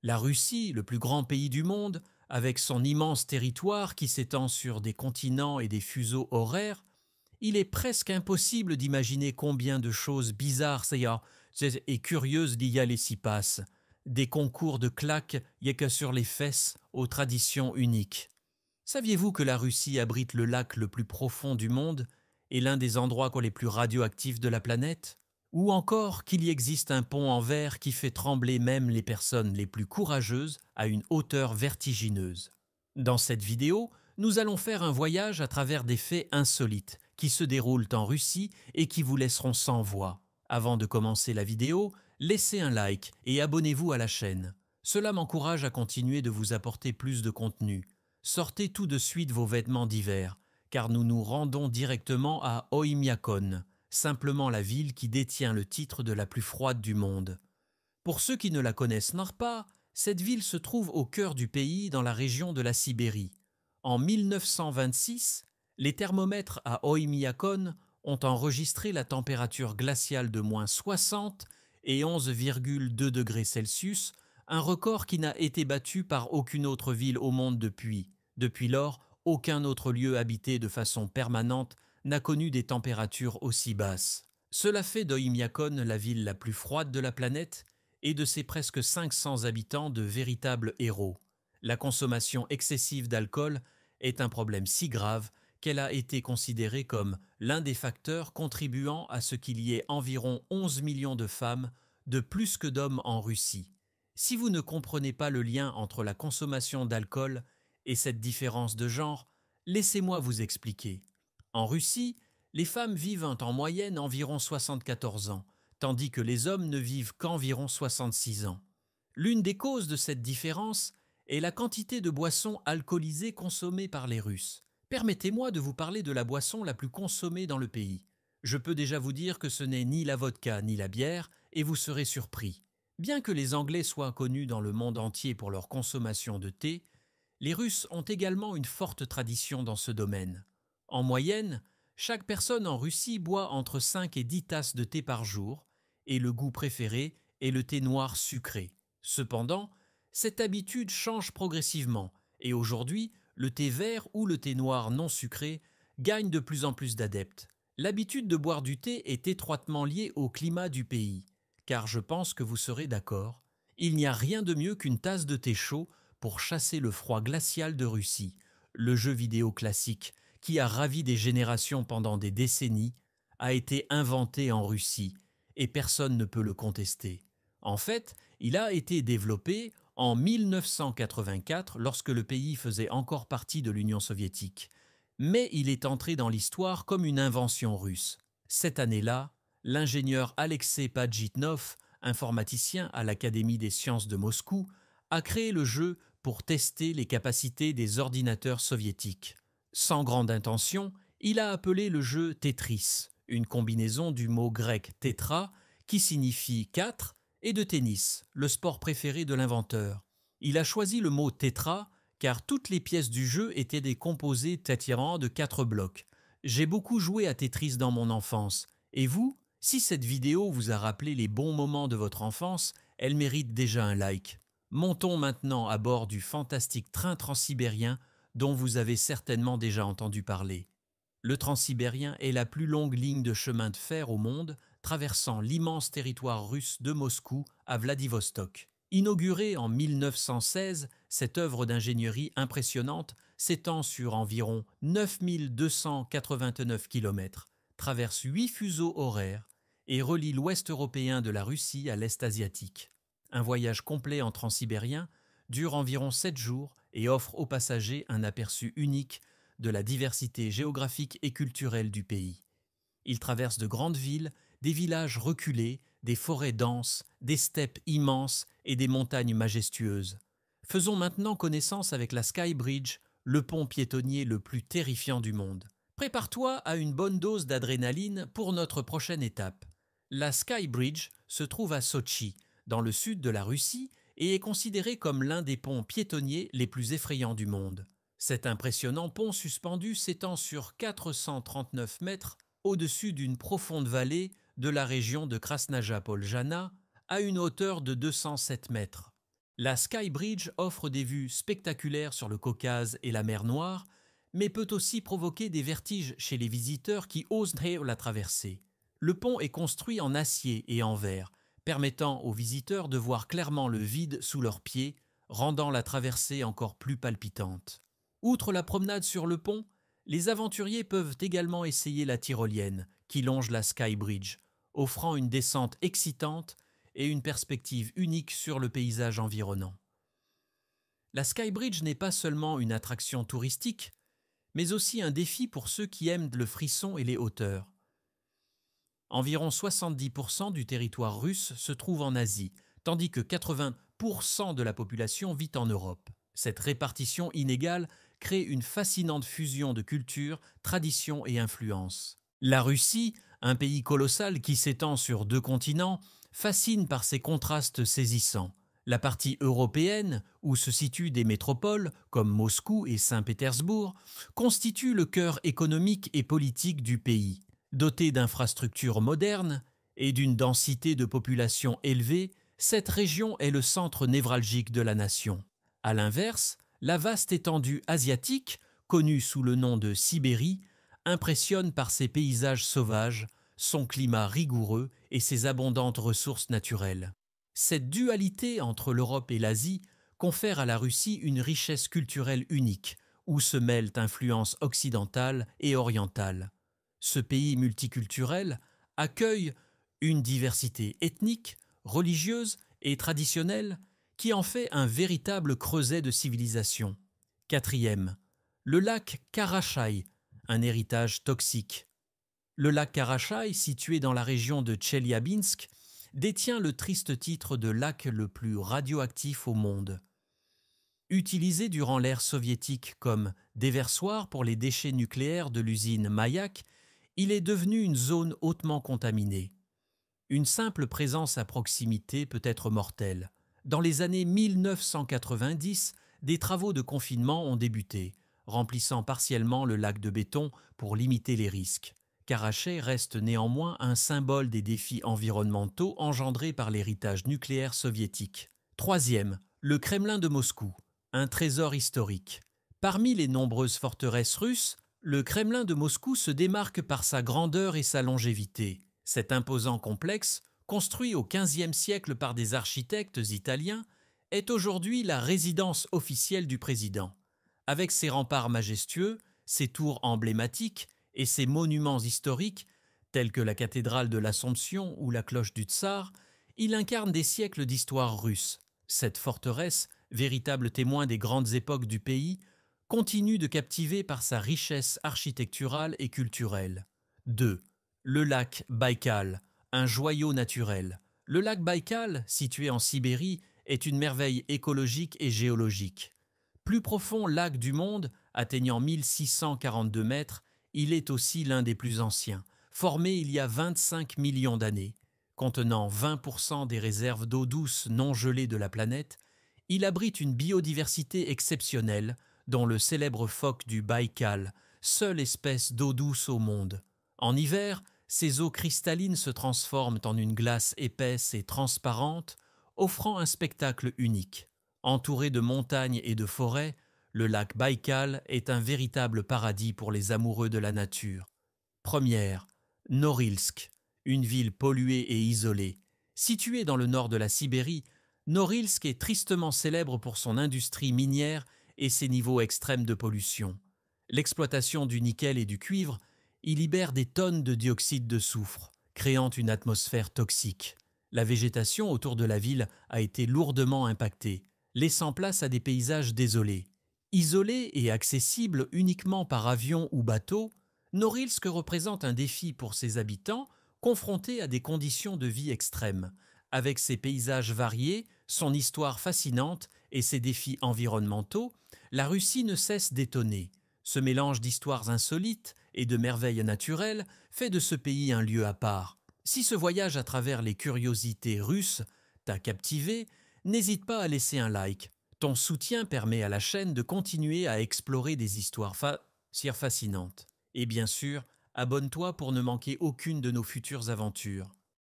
La Russie, le plus grand pays du monde, avec son immense territoire qui s'étend sur des continents et des fuseaux horaires, il est presque impossible d'imaginer combien de choses bizarres et curieuses l'y s'y passent. Des concours de claques y a que sur les fesses aux traditions uniques. Saviez-vous que la Russie abrite le lac le plus profond du monde et l'un des endroits les plus radioactifs de la planète? Ou encore qu'il y existe un pont en verre qui fait trembler même les personnes les plus courageuses à une hauteur vertigineuse. Dans cette vidéo, nous allons faire un voyage à travers des faits insolites qui se déroulent en Russie et qui vous laisseront sans voix. Avant de commencer la vidéo, laissez un like et abonnez-vous à la chaîne. Cela m'encourage à continuer de vous apporter plus de contenu. Sortez tout de suite vos vêtements d'hiver, car nous nous rendons directement à Oymyakon, simplement la ville qui détient le titre de la plus froide du monde. Pour ceux qui ne la connaissent pas, cette ville se trouve au cœur du pays dans la région de la Sibérie. En 1926, les thermomètres à Oymyakon ont enregistré la température glaciale de -60 et 11,2 degrés Celsius, un record qui n'a été battu par aucune autre ville au monde depuis. Depuis lors, aucun autre lieu habité de façon permanente n'a connu des températures aussi basses. Cela fait d'Oymyakon la ville la plus froide de la planète et de ses presque 500 habitants de véritables héros. La consommation excessive d'alcool est un problème si grave qu'elle a été considérée comme l'un des facteurs contribuant à ce qu'il y ait environ 11 millions de femmes de plus que d'hommes en Russie. Si vous ne comprenez pas le lien entre la consommation d'alcool et cette différence de genre, laissez-moi vous expliquer. En Russie, les femmes vivent en moyenne environ 74 ans, tandis que les hommes ne vivent qu'environ 66 ans. L'une des causes de cette différence est la quantité de boissons alcoolisées consommées par les Russes. Permettez-moi de vous parler de la boisson la plus consommée dans le pays. Je peux déjà vous dire que ce n'est ni la vodka ni la bière, et vous serez surpris. Bien que les Anglais soient connus dans le monde entier pour leur consommation de thé, les Russes ont également une forte tradition dans ce domaine. En moyenne, chaque personne en Russie boit entre 5 et 10 tasses de thé par jour, et le goût préféré est le thé noir sucré. Cependant, cette habitude change progressivement, et aujourd'hui, le thé vert ou le thé noir non sucré gagne de plus en plus d'adeptes. L'habitude de boire du thé est étroitement liée au climat du pays, car je pense que vous serez d'accord, il n'y a rien de mieux qu'une tasse de thé chaud pour chasser le froid glacial de Russie, le jeu vidéo classique qui a ravi des générations pendant des décennies, a été inventé en Russie et personne ne peut le contester. En fait, il a été développé en 1984 lorsque le pays faisait encore partie de l'Union soviétique. Mais il est entré dans l'histoire comme une invention russe. Cette année-là, l'ingénieur Alexei Pajitnov, informaticien à l'Académie des sciences de Moscou, a créé le jeu pour tester les capacités des ordinateurs soviétiques. Sans grande intention, il a appelé le jeu Tetris, une combinaison du mot grec tétra qui signifie 4 et de tennis, le sport préféré de l'inventeur. Il a choisi le mot tétra car toutes les pièces du jeu étaient des composés de 4 blocs. J'ai beaucoup joué à Tetris dans mon enfance. Et vous? Si cette vidéo vous a rappelé les bons moments de votre enfance, elle mérite déjà un like. Montons maintenant à bord du fantastique train transsibérien dont vous avez certainement déjà entendu parler. Le transsibérien est la plus longue ligne de chemin de fer au monde, traversant l'immense territoire russe de Moscou à Vladivostok. Inaugurée en 1916, cette œuvre d'ingénierie impressionnante s'étend sur environ 9289 km, traverse 8 fuseaux horaires et relie l'ouest européen de la Russie à l'est asiatique. Un voyage complet en transsibérien dure environ 7 jours et offre aux passagers un aperçu unique de la diversité géographique et culturelle du pays. Il traverse de grandes villes, des villages reculés, des forêts denses, des steppes immenses et des montagnes majestueuses. Faisons maintenant connaissance avec la Sky Bridge, le pont piétonnier le plus terrifiant du monde. Prépare-toi à une bonne dose d'adrénaline pour notre prochaine étape. La Sky Bridge se trouve à Sotchi, dans le sud de la Russie, et est considéré comme l'un des ponts piétonniers les plus effrayants du monde. Cet impressionnant pont suspendu s'étend sur 439 mètres au-dessus d'une profonde vallée de la région de Krasnaja-Poljana à une hauteur de 207 mètres. La Sky Bridge offre des vues spectaculaires sur le Caucase et la mer Noire, mais peut aussi provoquer des vertiges chez les visiteurs qui osent la traverser. Le pont est construit en acier et en verre, permettant aux visiteurs de voir clairement le vide sous leurs pieds, rendant la traversée encore plus palpitante. Outre la promenade sur le pont, les aventuriers peuvent également essayer la tyrolienne, qui longe la Sky Bridge, offrant une descente excitante et une perspective unique sur le paysage environnant. La Sky Bridge n'est pas seulement une attraction touristique, mais aussi un défi pour ceux qui aiment le frisson et les hauteurs. Environ 70% du territoire russe se trouve en Asie, tandis que 80% de la population vit en Europe. Cette répartition inégale crée une fascinante fusion de cultures, traditions et influences. La Russie, un pays colossal qui s'étend sur 2 continents, fascine par ses contrastes saisissants. La partie européenne, où se situent des métropoles comme Moscou et Saint-Pétersbourg, constitue le cœur économique et politique du pays. Dotée d'infrastructures modernes et d'une densité de population élevée, cette région est le centre névralgique de la nation. À l'inverse, la vaste étendue asiatique, connue sous le nom de Sibérie, impressionne par ses paysages sauvages, son climat rigoureux et ses abondantes ressources naturelles. Cette dualité entre l'Europe et l'Asie confère à la Russie une richesse culturelle unique, où se mêlent influences occidentales et orientales. Ce pays multiculturel accueille une diversité ethnique, religieuse et traditionnelle qui en fait un véritable creuset de civilisation. Quatrième, le lac Karachay, un héritage toxique. Le lac Karachay, situé dans la région de Tcheliabinsk, détient le triste titre de lac le plus radioactif au monde. Utilisé durant l'ère soviétique comme déversoir pour les déchets nucléaires de l'usine Mayak, il est devenu une zone hautement contaminée. Une simple présence à proximité peut être mortelle. Dans les années 1990, des travaux de confinement ont débuté, remplissant partiellement le lac de béton pour limiter les risques. Karachay reste néanmoins un symbole des défis environnementaux engendrés par l'héritage nucléaire soviétique. Troisième, le Kremlin de Moscou, un trésor historique. Parmi les nombreuses forteresses russes, le Kremlin de Moscou se démarque par sa grandeur et sa longévité. Cet imposant complexe, construit au XVe siècle par des architectes italiens, est aujourd'hui la résidence officielle du président. Avec ses remparts majestueux, ses tours emblématiques et ses monuments historiques, tels que la cathédrale de l'Assomption ou la cloche du Tsar, il incarne des siècles d'histoire russe. Cette forteresse, véritable témoin des grandes époques du pays, continue de captiver par sa richesse architecturale et culturelle. 2. Le lac Baïkal, un joyau naturel. Le lac Baïkal, situé en Sibérie, est une merveille écologique et géologique. Plus profond lac du monde, atteignant 1642 mètres, il est aussi l'un des plus anciens, formé il y a 25 millions d'années. Contenant 20% des réserves d'eau douce non gelée de la planète, il abrite une biodiversité exceptionnelle, dont le célèbre phoque du Baïkal, seule espèce d'eau douce au monde. En hiver, ces eaux cristallines se transforment en une glace épaisse et transparente, offrant un spectacle unique. Entouré de montagnes et de forêts, le lac Baïkal est un véritable paradis pour les amoureux de la nature. Première, Norilsk, une ville polluée et isolée. Située dans le nord de la Sibérie, Norilsk est tristement célèbre pour son industrie minière et ses niveaux extrêmes de pollution. L'exploitation du nickel et du cuivre y libère des tonnes de dioxyde de soufre, créant une atmosphère toxique. La végétation autour de la ville a été lourdement impactée, laissant place à des paysages désolés. Isolé et accessible uniquement par avion ou bateau, Norilsk représente un défi pour ses habitants confrontés à des conditions de vie extrêmes. Avec ses paysages variés, son histoire fascinante et ses défis environnementaux, la Russie ne cesse d'étonner. Ce mélange d'histoires insolites et de merveilles naturelles fait de ce pays un lieu à part. Si ce voyage à travers les curiosités russes t'a captivé, n'hésite pas à laisser un like. Ton soutien permet à la chaîne de continuer à explorer des histoires fascinantes. Et bien sûr, abonne-toi pour ne manquer aucune de nos futures aventures.